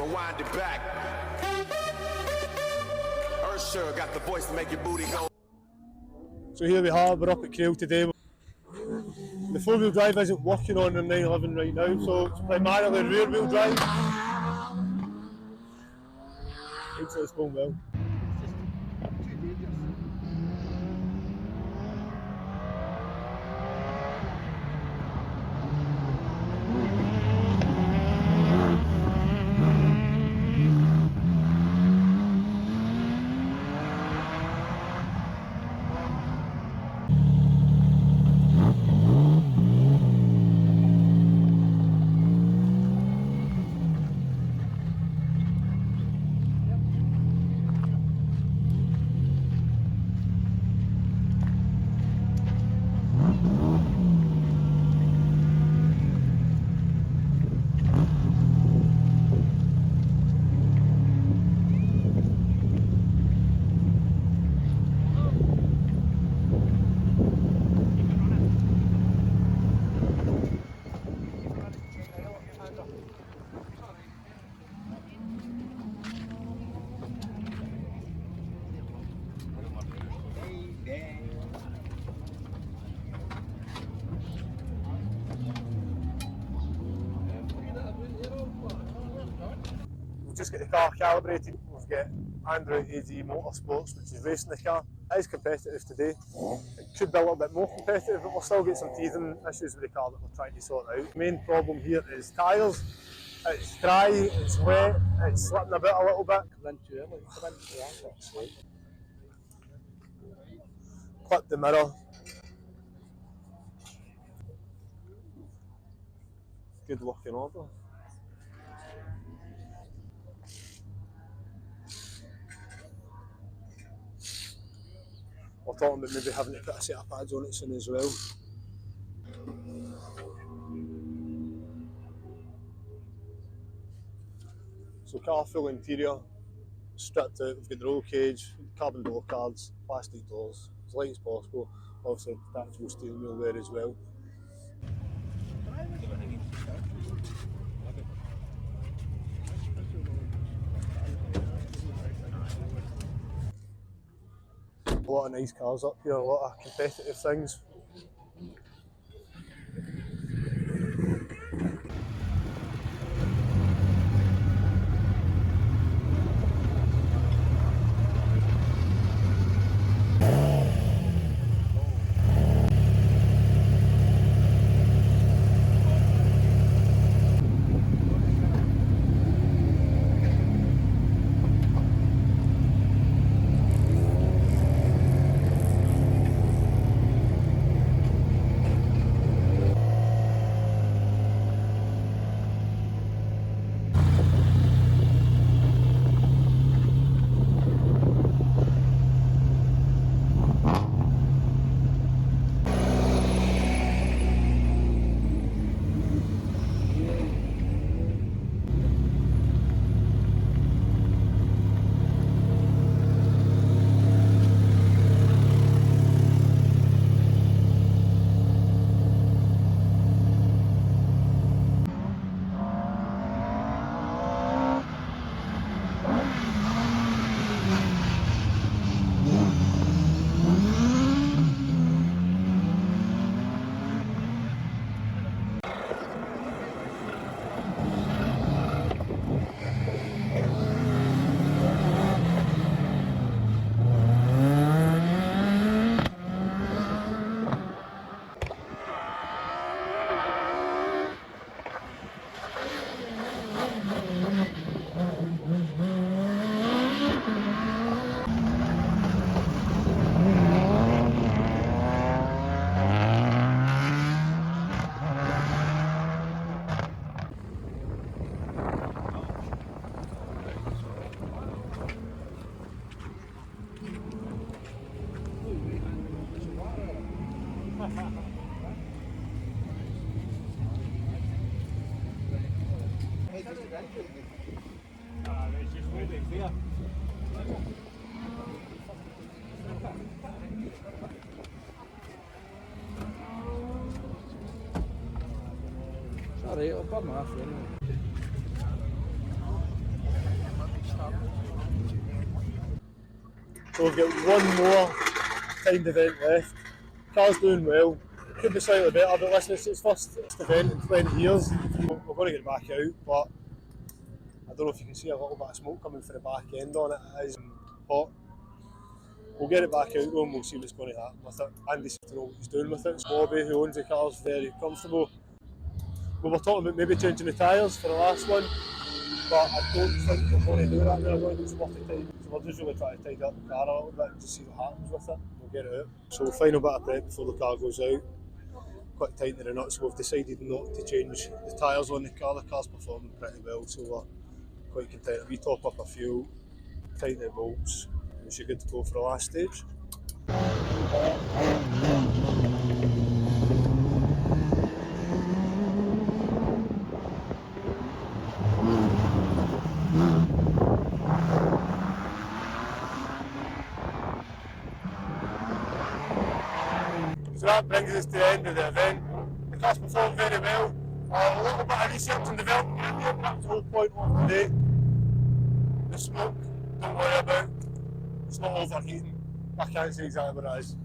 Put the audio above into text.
and wind it back. Sure got the voice to make your booty go. So here we are, we're up at Crail today. The four-wheel drive isn't working on the 911 right now, so it's primarily rear-wheel drive. Looks like it's going well. We've just got the car calibrated. We've got Andrew AD Motorsports, which is racing the car. It is competitive today. It could be a little bit more competitive, but we'll still get some teething issues with the car that we're trying to sort out. The main problem here is tyres. It's dry, it's wet, it's slipping about a little bit. Clip the mirror. Good working order. We're talking about maybe having to put a set of pads on it soon as well. So car full interior, stripped out, we've got the roll cage, carbon door cards, plastic doors, as light as possible, obviously detachable steering wheel there as well. A lot of nice cars up here, a lot of competitive things. Alright, I'll burn off anyway. So we've got one more timed event left. Car's doing well, could be slightly better, but listen, it's its first event in 20 years. We're going to get it back out, but I don't know if you can see a little bit of smoke coming from the back end on it. It is hot. We'll get it back out though and we'll see what's going to happen with it. Andy seems to know what he's doing with it. Bobby, who owns the car, is very comfortable. We were talking about maybe changing the tyres for the last one, but I don't think we're going to do that now. I don't think it's worth the time. So we're just really trying to tidy up the car a little bit and just see what happens with it. We'll get it out. So final bit of prep before the car goes out. Quite tight in the nuts, so we've decided not to change the tyres on the car. The car's performing pretty well, so we're quite content. We top up a few, tighten the bolts, and we should be good to go for the last stage. So that brings us to the end of the event. The car's performed very well. A little bit of research and development, that's the whole point of today. The smoke, don't worry about. It's not overheating. I can't say exactly what it is.